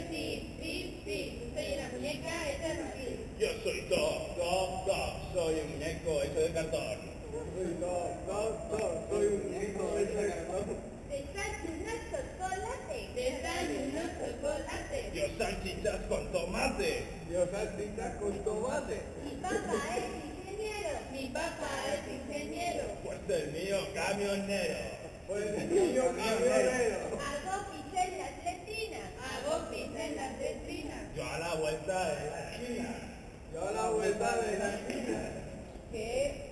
Sí, soy una muñeca hecha de papel. Yo soy Doc, soy un muñeco hecho de cartón. Soy Doc, soy un muñeco hecho de cartón. Desayuno chocolate. Yo salchichas con tomate. Yo salchichas con tomate. Mi papá es ingeniero. Pues el mío camionero. Pues el niño camionero. Hago pizza en las letrinas. Yo a la vuelta de la esquina. Yo a la vuelta de la esquina. ¿Qué?